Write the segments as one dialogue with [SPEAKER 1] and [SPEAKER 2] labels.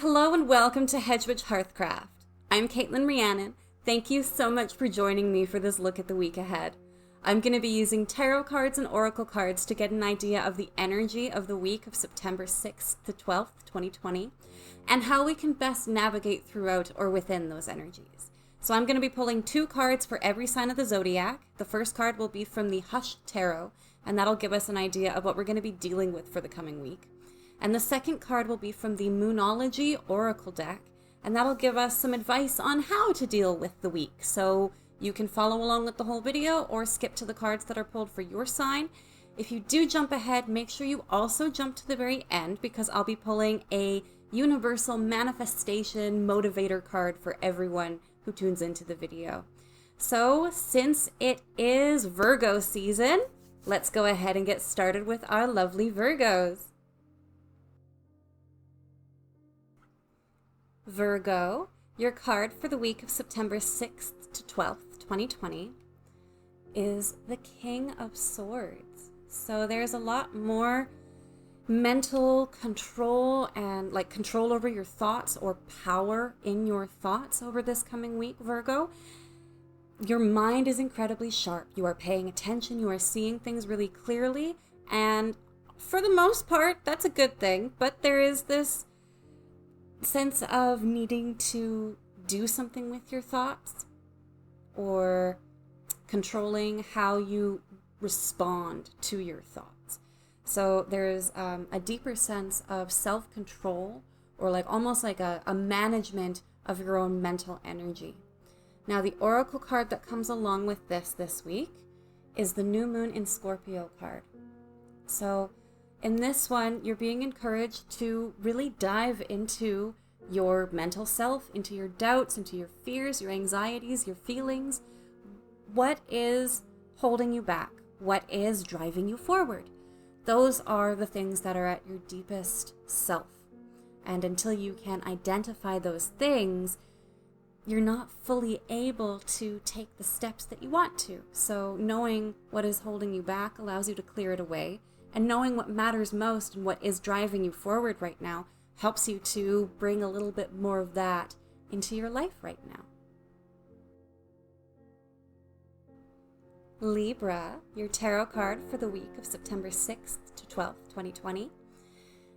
[SPEAKER 1] Hello and welcome to Hedgewitch Hearthcraft. I'm Caitlin Rhiannon. Thank you so much for joining me for this look at the week ahead. I'm going to be using tarot cards and oracle cards to get an idea of the energy of the week of September 6th to 12th, 2020, and how we can best navigate throughout or within those energies. So I'm going to be pulling 2 cards for every sign of the zodiac. The first card will be from the Hush Tarot, and that'll give us an idea of what we're going to be dealing with for the coming week. And the second card will be from the Moonology Oracle deck, and that'll give us some advice on how to deal with the week. So you can follow along with the whole video or skip to the cards that are pulled for your sign. If you do jump ahead, make sure you also jump to the very end because I'll be pulling a universal manifestation motivator card for everyone who tunes into the video. So since it is Virgo season, let's go ahead and get started with our lovely Virgos. Virgo, your card for the week of September 6th to 12th, 2020 is the King of Swords. So there's a lot more mental control and control over your thoughts or power in your thoughts over this coming week, Virgo. Your mind is incredibly sharp. You are paying attention. You are seeing things really clearly. And for the most part, that's a good thing. But there is this sense of needing to do something with your thoughts or controlling how you respond to your thoughts. So there's a deeper sense of self-control or almost like a management of your own mental energy. Now the oracle card that comes along with this week is the New Moon in Scorpio card. So in this one, you're being encouraged to really dive into your mental self, into your doubts, into your fears, your anxieties, your feelings. What is holding you back? What is driving you forward? Those are the things that are at your deepest self. And until you can identify those things, you're not fully able to take the steps that you want to. So knowing what is holding you back allows you to clear it away. And knowing what matters most and what is driving you forward right now helps you to bring a little bit more of that into your life right now. Libra, your tarot card for the week of September 6th to 12th, 2020,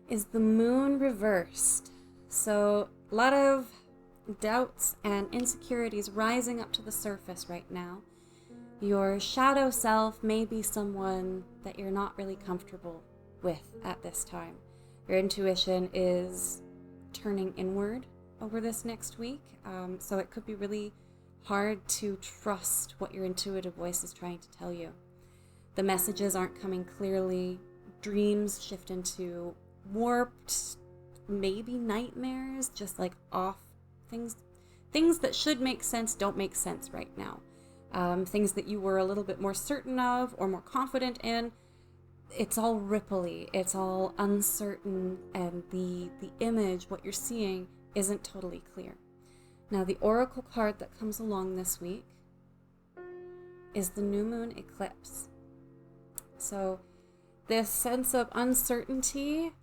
[SPEAKER 1] is the Moon reversed. So a lot of doubts and insecurities rising up to the surface right now. Your shadow self may be someone that you're not really comfortable with at this time. Your intuition is turning inward over this next week, so it could be really hard to trust what your intuitive voice is trying to tell you. The messages aren't coming clearly. Dreams shift into warped, maybe nightmares, just off things. Things that should make sense don't make sense right now. Things that you were a little bit more certain of or more confident in, it's all ripply, it's all uncertain, and the image, what you're seeing, isn't totally clear. Now, the oracle card that comes along this week is the New Moon Eclipse. So this sense of uncertainty,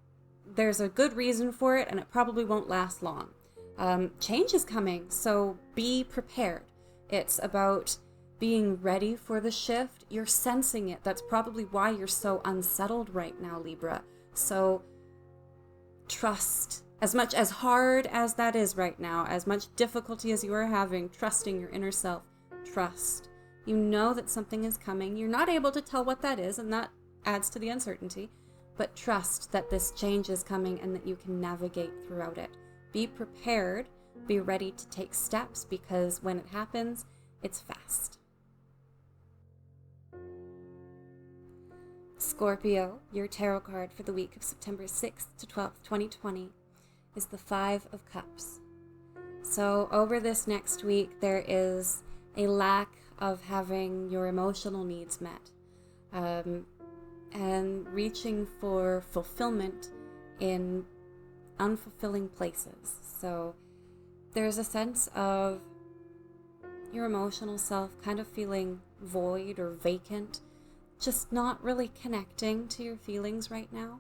[SPEAKER 1] there's a good reason for it, and it probably won't last long. Change is coming, so be prepared. It's about being ready for the shift. You're sensing it. That's probably why you're so unsettled right now, Libra. So trust. As much as hard as that is right now, as much difficulty as you are having, trusting your inner self, trust. You know that something is coming. You're not able to tell what that is, and that adds to the uncertainty, but trust that this change is coming and that you can navigate throughout it. Be prepared. Be ready to take steps because when it happens, it's fast. Scorpio, your tarot card for the week of September 6th to 12th, 2020 is the Five of Cups. So over this next week, there is a lack of having your emotional needs met and reaching for fulfillment in unfulfilling places. So there's a sense of your emotional self kind of feeling void or vacant, just not really connecting to your feelings right now.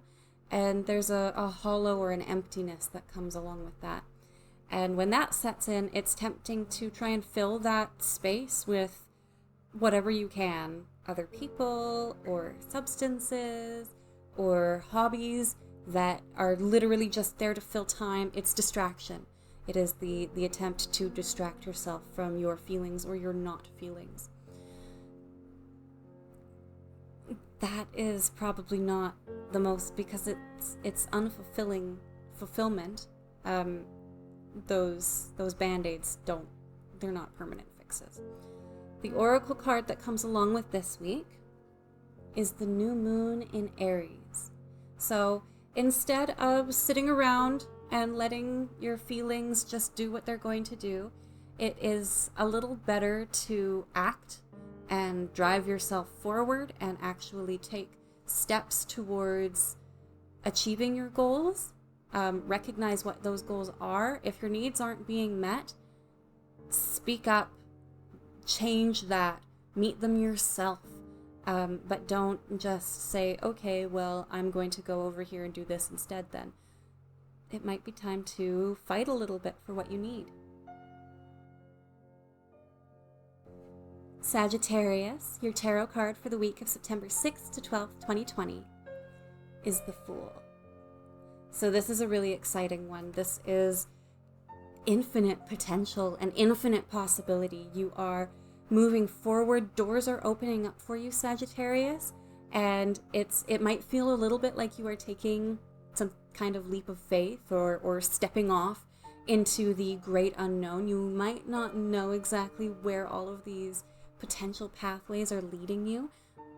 [SPEAKER 1] and there's a hollow or an emptiness that comes along with that. And when that sets in, it's tempting to try and fill that space with whatever you can, other people or substances or hobbies that are literally just there to fill time. It's distraction. It is the attempt to distract yourself from your feelings or your not feelings. That is probably not the most, because it's unfulfilling fulfillment. Those band-aids they're not permanent fixes. The oracle card that comes along with this week is the new moon in Aries. So instead of sitting around and letting your feelings just do what they're going to do, it is a little better to act and drive yourself forward and actually take steps towards achieving your goals. Recognize what those goals are. If your needs aren't being met, speak up, change that, meet them yourself. But don't just say, okay, well, I'm going to go over here and do this instead then. It might be time to fight a little bit for what you need. Sagittarius, your tarot card for the week of September 6th to 12th, 2020, is the Fool. So this is a really exciting one. This is infinite potential and infinite possibility. You are moving forward. Doors are opening up for you, Sagittarius, and it might feel a little bit like you are taking some kind of leap of faith or stepping off into the great unknown. You might not know exactly where all of these potential pathways are leading you,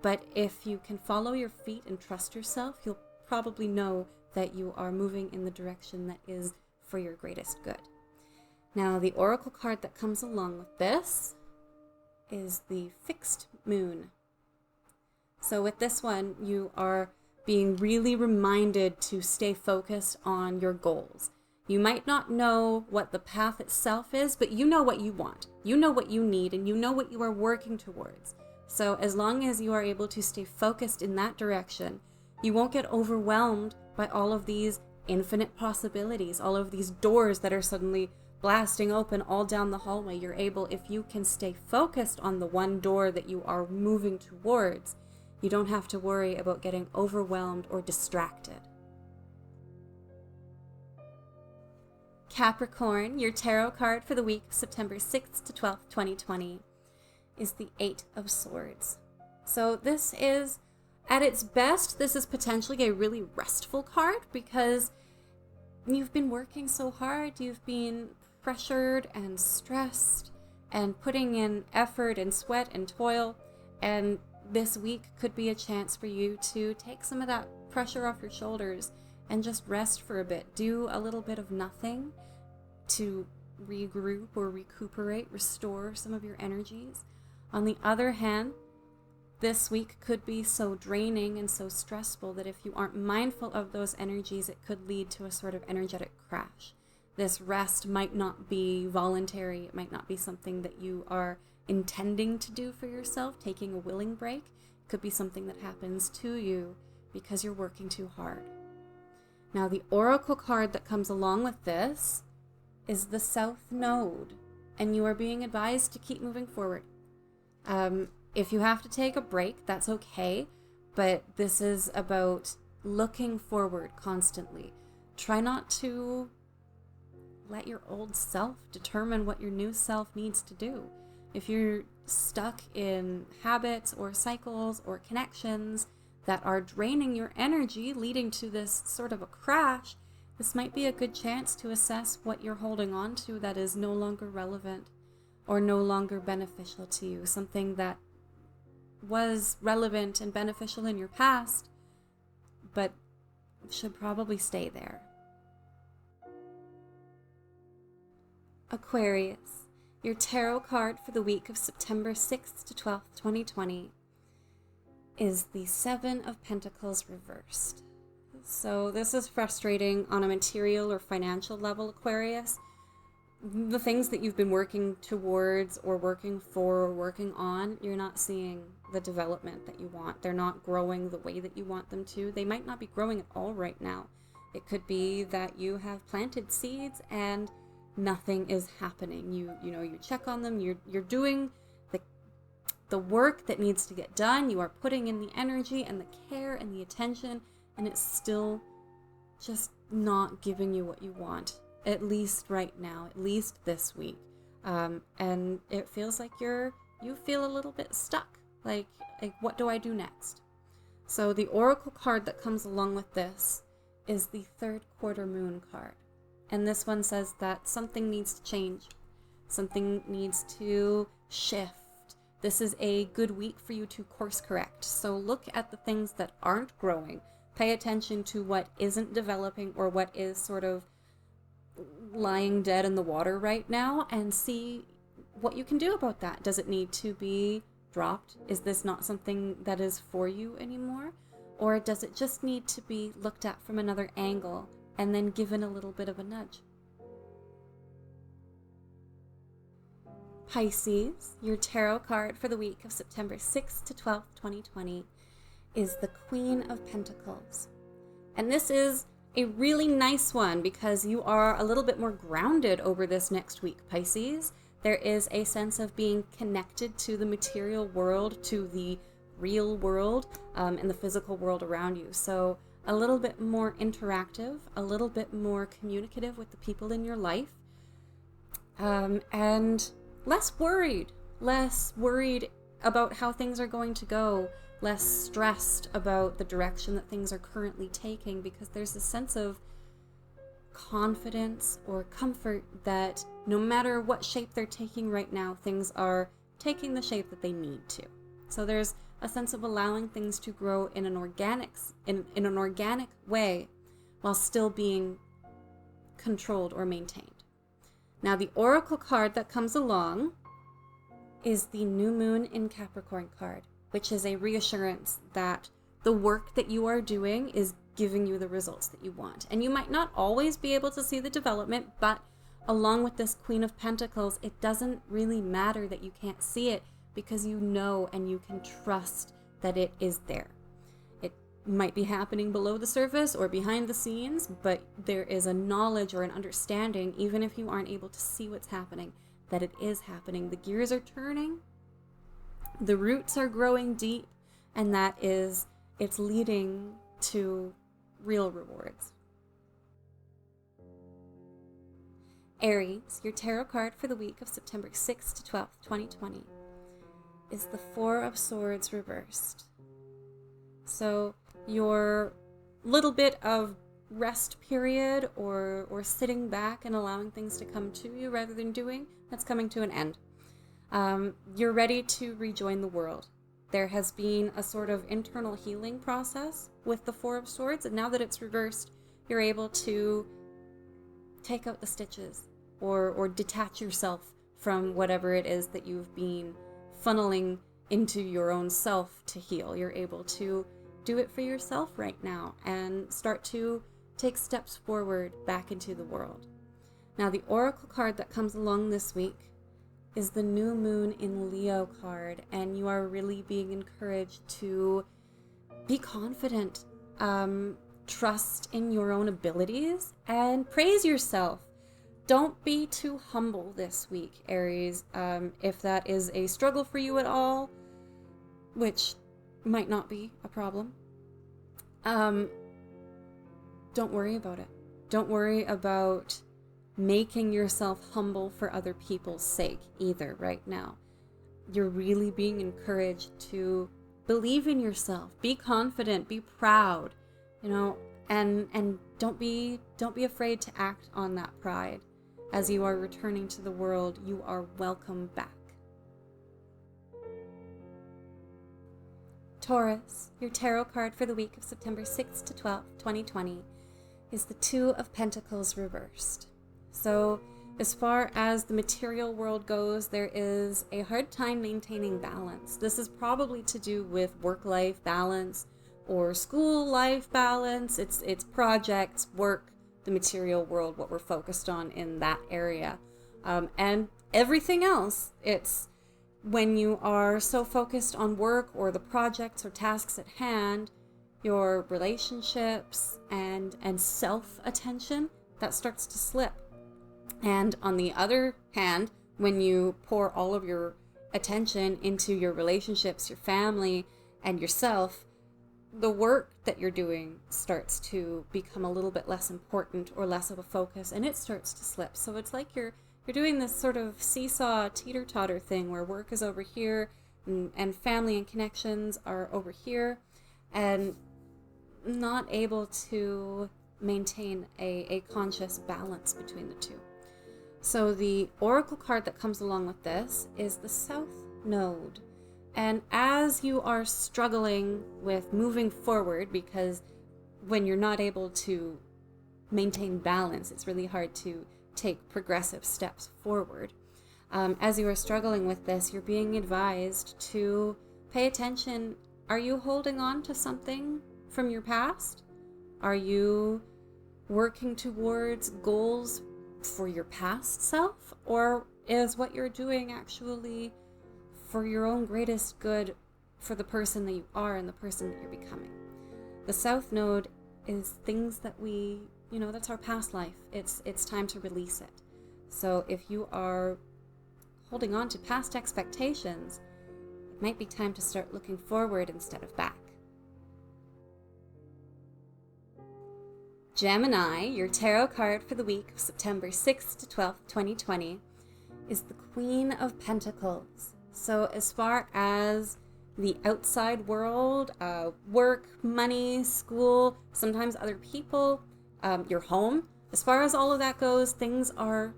[SPEAKER 1] but if you can follow your feet and trust yourself, you'll probably know that you are moving in the direction that is for your greatest good. Now, the oracle card that comes along with this is the fixed moon. So with this one, you are being really reminded to stay focused on your goals. You might not know what the path itself is, but you know what you want. You know what you need, and you know what you are working towards. So as long as you are able to stay focused in that direction, you won't get overwhelmed by all of these infinite possibilities, all of these doors that are suddenly blasting open all down the hallway. You're able, if you can stay focused on the one door that you are moving towards, you don't have to worry about getting overwhelmed or distracted. Capricorn, your tarot card for the week September 6th to 12th, 2020, is the Eight of Swords. So this is, at its best, this is potentially a really restful card because you've been working so hard, you've been pressured and stressed and putting in effort and sweat and toil, and this week could be a chance for you to take some of that pressure off your shoulders and just rest for a bit. Do a little bit of nothing to regroup or recuperate, restore some of your energies. On the other hand, this week could be so draining and so stressful that if you aren't mindful of those energies, it could lead to a sort of energetic crash. This rest might not be voluntary. It might not be something that you are intending to do for yourself, taking a willing break. It could be something that happens to you because you're working too hard. Now, the oracle card that comes along with this is the South Node, and you are being advised to keep moving forward. If you have to take a break, that's okay, but this is about looking forward constantly. Try not to let your old self determine what your new self needs to do. If you're stuck in habits or cycles or connections that are draining your energy, leading to this sort of a crash, this might be a good chance to assess what you're holding on to that is no longer relevant or no longer beneficial to you. Something that was relevant and beneficial in your past, but should probably stay there. Aquarius, your tarot card for the week of September 6th to 12th, 2020, is the Seven of Pentacles reversed. So this is frustrating on a material or financial level, Aquarius. the things that you've been working towards or working for or working on, you're not seeing the development that you want. They're not growing the way that you want them to. They might not be growing at all right now. It could be that you have planted seeds and nothing is happening. You check on them, you're doing the work that needs to get done. You are putting in the energy and the care and the attention, and it's still just not giving you what you want, at least right now, at least this week. And it feels like you feel a little bit stuck. Like, what do I do next? So the oracle card that comes along with this is the third quarter moon card. And this one says that something needs to change. Something needs to shift. This is a good week for you to course correct. So look at the things that aren't growing. Pay attention to what isn't developing or what is sort of lying dead in the water right now, and see what you can do about that. Does it need to be dropped? Is this not something that is for you anymore? Or does it just need to be looked at from another angle and then given a little bit of a nudge? Pisces, your tarot card for the week of September 6th to 12th, 2020 is the Queen of Pentacles. And this is a really nice one because you are a little bit more grounded over this next week, Pisces. There is a sense of being connected to the material world, to the real world, and the physical world around you. So a little bit more interactive, a little bit more communicative with the people in your life, and less worried about how things are going to go, less stressed about the direction that things are currently taking, because there's a sense of confidence or comfort that no matter what shape they're taking right now, things are taking the shape that they need to. So there's a sense of allowing things to grow in an organic way while still being controlled or maintained. Now, the oracle card that comes along is the New Moon in Capricorn card, which is a reassurance that the work that you are doing is giving you the results that you want. And you might not always be able to see the development, but along with this Queen of Pentacles, it doesn't really matter that you can't see it, because you know and you can trust that it is there. It might be happening below the surface or behind the scenes, but there is a knowledge or an understanding, even if you aren't able to see what's happening, that it is happening. The gears are turning, the roots are growing deep, and it's leading to real rewards. Aries, your tarot card for the week of September 6th to 12th, 2020 is the Four of Swords reversed. So your little bit of rest period or sitting back and allowing things to come to you rather than doing, that's coming to an end. You're ready to rejoin the world. There has been a sort of internal healing process with the Four of Swords, and now that it's reversed, you're able to take out the stitches or detach yourself from whatever it is that you've been funneling into your own self to heal. You're able to do it for yourself right now and start to take steps forward back into the world. Now, the oracle card that comes along this week is the New Moon in Leo card, and you are really being encouraged to be confident, trust in your own abilities, and praise yourself. Don't be too humble this week, Aries. If that is a struggle for you at all, which might not be a problem, don't worry about it. Don't worry about making yourself humble for other people's sake either right now. You're really being encouraged to believe in yourself, be confident, be proud, and don't be afraid to act on that pride. As you are returning to the world, you are welcome back. Taurus, your tarot card for the week of September 6th to 12th, 2020 is the Two of Pentacles reversed. So as far as the material world goes, there is a hard time maintaining balance. This is probably to do with work-life balance or school life balance. It's projects, work, the material world, what we're focused on in that area. and everything else. It's when you are so focused on work or the projects or tasks at hand, your relationships and self-attention, that starts to slip. And on the other hand, when you pour all of your attention into your relationships, your family, and yourself, the work that you're doing starts to become a little bit less important or less of a focus, and it starts to slip. So it's like you're doing this sort of seesaw teeter-totter thing where work is over here and family and connections are over here, and not able to maintain a conscious balance between the two. So the oracle card that comes along with this is the South Node. And as you are struggling with moving forward, because when you're not able to maintain balance, it's really hard to take progressive steps forward. As you are struggling with this, you're being advised to pay attention. Are you holding on to something from your past? Are you working towards goals for your past self? Or is what you're doing actually for your own greatest good, for the person that you are and the person that you're becoming? The South Node is things that that's our past life. It's time to release it. So if you are holding on to past expectations, it might be time to start looking forward instead of back. Gemini, your tarot card for the week of September 6th to 12th, 2020, is the Queen of Pentacles. So as far as the outside world, work, money, school, sometimes other people, your home, as far as all of that goes, things are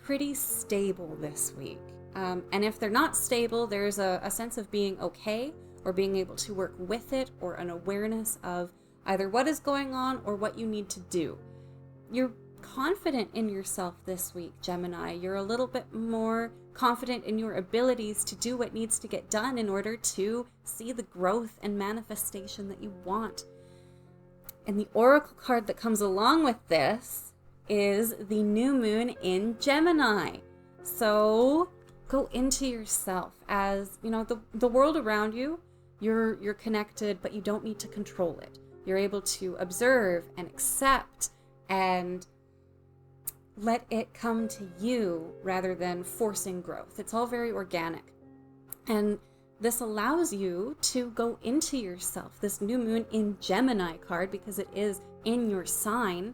[SPEAKER 1] pretty stable this week. And if they're not stable, there's a sense of being okay or being able to work with it, or an awareness of either what is going on or what you need to do. You're confident in yourself this week, Gemini. You're a little bit more confident in your abilities to do what needs to get done in order to see the growth and manifestation that you want. And the oracle card that comes along with this is the new moon in Gemini. So go into yourself. As you know, the world around you, you're connected, but you don't need to control it. You're able to observe and accept and let it come to you rather than forcing growth. It's all very organic. And this allows you to go into yourself. This new moon in Gemini card, because it is in your sign,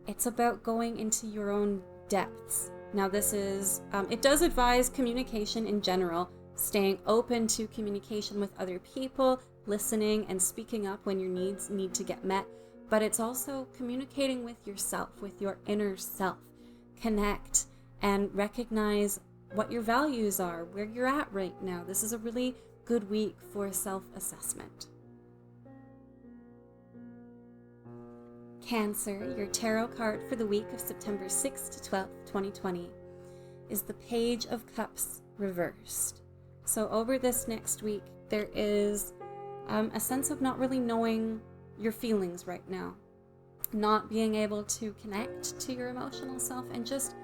[SPEAKER 1] it's about going into your own depths. Now this is, it does advise communication in general, staying open to communication with other people, listening and speaking up when your needs need to get met. But it's also communicating with yourself, with your inner self. Connect and recognize what your values are, where you're at right now. This is a really good week for self-assessment. Cancer, your tarot card for the week of September 6th to 12th, 2020, is the Page of Cups reversed. So over this next week, there is a sense of not really knowing your feelings right now, not being able to connect to your emotional self, and just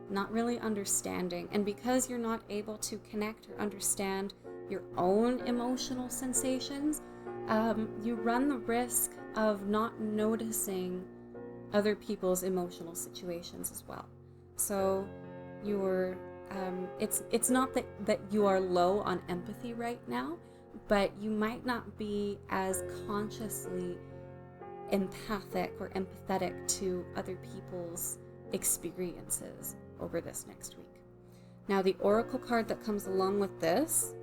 [SPEAKER 1] not really understanding. And because you're not able to connect or understand your own emotional sensations, you run the risk of not noticing other people's emotional situations as well. So you're it's not that you are low on empathy right now, but you might not be as consciously empathic or empathetic to other people's experiences over this next week. Now, the oracle card that comes along with this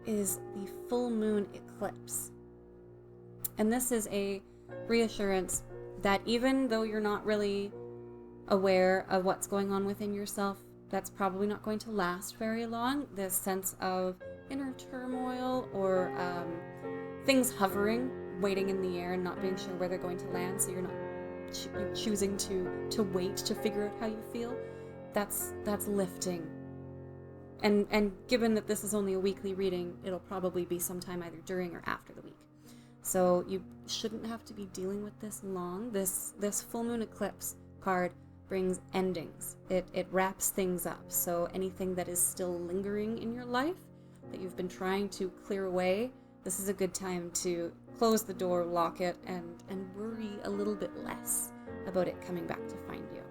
[SPEAKER 1] is the full moon eclipse. And this is a reassurance that even though you're not really aware of what's going on within yourself, that's probably not going to last very long. This sense of inner turmoil or things hovering, waiting in the air and not being sure where they're going to land, so you're choosing to wait to figure out how you feel, that's lifting. And given that this is only a weekly reading, it'll probably be sometime either during or after the week. So you shouldn't have to be dealing with this long. This full moon eclipse card brings endings. It wraps things up. So anything that is still lingering in your life that you've been trying to clear away, this is a good time to close the door, lock it, and worry a little bit less about it coming back to find you.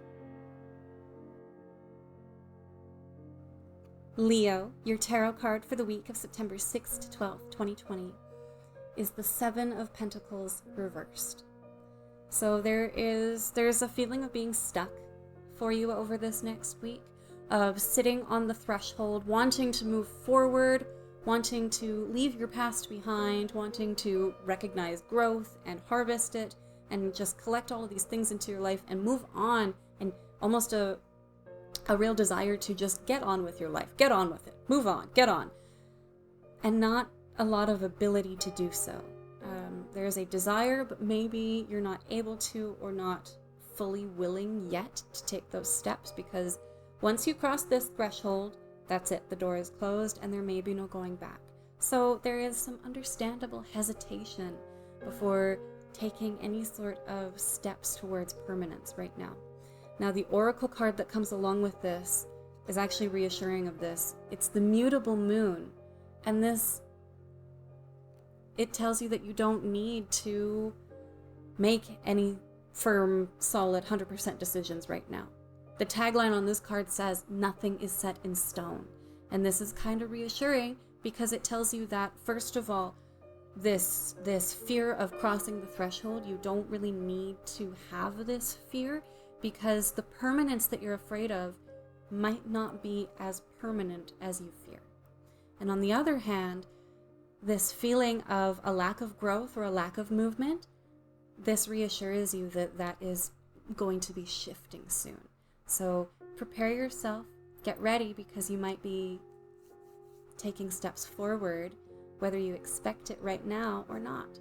[SPEAKER 1] Leo, your tarot card for the week of September 6th to 12th, 2020 is the Seven of Pentacles reversed. So there's a feeling of being stuck for you over this next week, of sitting on the threshold, wanting to move forward, wanting to leave your past behind, wanting to recognize growth and harvest it, and just collect all of these things into your life and move on, and almost a real desire to just get on with your life, get on with it, move on, get on, and not a lot of ability to do so. There's a desire, but maybe you're not able to, or not fully willing yet to take those steps, because once you cross this threshold, that's it, the door is closed and there may be no going back. So there is some understandable hesitation before taking any sort of steps towards permanence right now. Now, the oracle card that comes along with this is actually reassuring of this. It's the mutable moon, and this, it tells you that you don't need to make any firm, solid, 100% decisions right now. The tagline on this card says, nothing is set in stone. And this is kind of reassuring because it tells you that, first of all, this fear of crossing the threshold, you don't really need to have this fear, because the permanence that you're afraid of might not be as permanent as you fear. And on the other hand, this feeling of a lack of growth or a lack of movement, this reassures you that that is going to be shifting soon. So prepare yourself, get ready, because you might be taking steps forward, whether you expect it right now or not.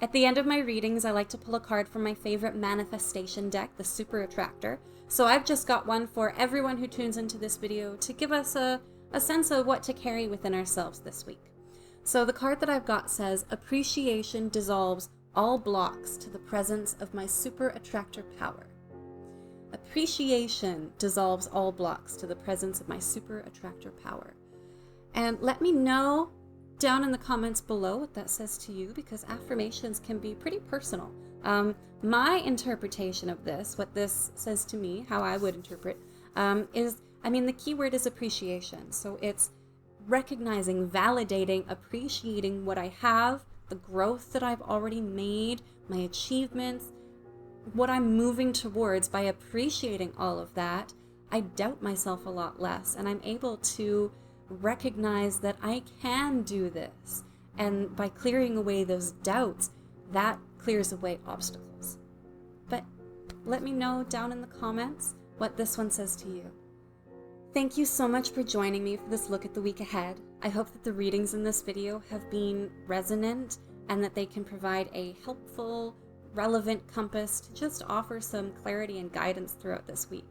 [SPEAKER 1] At the end of my readings, I like to pull a card from my favorite manifestation deck, the Super Attractor. So I've just got one for everyone who tunes into this video to give us a sense of what to carry within ourselves this week. So the card that I've got says, appreciation dissolves all blocks to the presence of my Super Attractor power. Appreciation dissolves all blocks to the presence of my Super Attractor power. And let me know down in the comments below what that says to you, because affirmations can be pretty personal. My interpretation of this, what this says to me, how I would interpret, is, the key word is appreciation. So it's recognizing, validating, appreciating what I have, the growth that I've already made, my achievements, what I'm moving towards. By appreciating all of that, I doubt myself a lot less, and I'm able to recognize that I can do this. And by clearing away those doubts, that clears away obstacles. But let me know down in the comments what this one says to you. Thank you so much for joining me for this look at the week ahead. I hope that the readings in this video have been resonant and that they can provide a helpful, relevant compass to just offer some clarity and guidance throughout this week.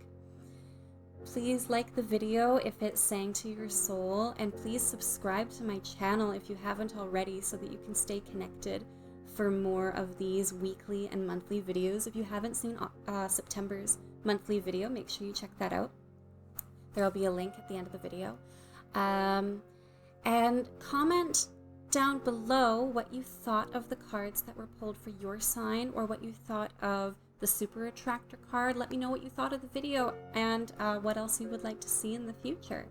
[SPEAKER 1] Please like the video if it sang to your soul, and please subscribe to my channel if you haven't already, so that you can stay connected for more of these weekly and monthly videos. If you haven't seen September's monthly video, make sure you check that out. There will be a link at the end of the video. And comment down below what you thought of the cards that were pulled for your sign, or what you thought of the Super Attractor card. Let me know what you thought of the video, and what else you would like to see in the future.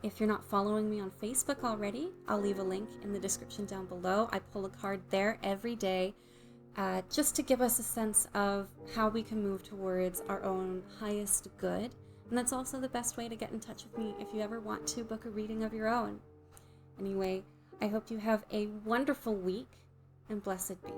[SPEAKER 1] If you're not following me on Facebook already, I'll leave a link in the description down below. I pull a card there every day, just to give us a sense of how we can move towards our own highest good. And that's also the best way to get in touch with me if you ever want to book a reading of your own. Anyway, I hope you have a wonderful week, and blessed be.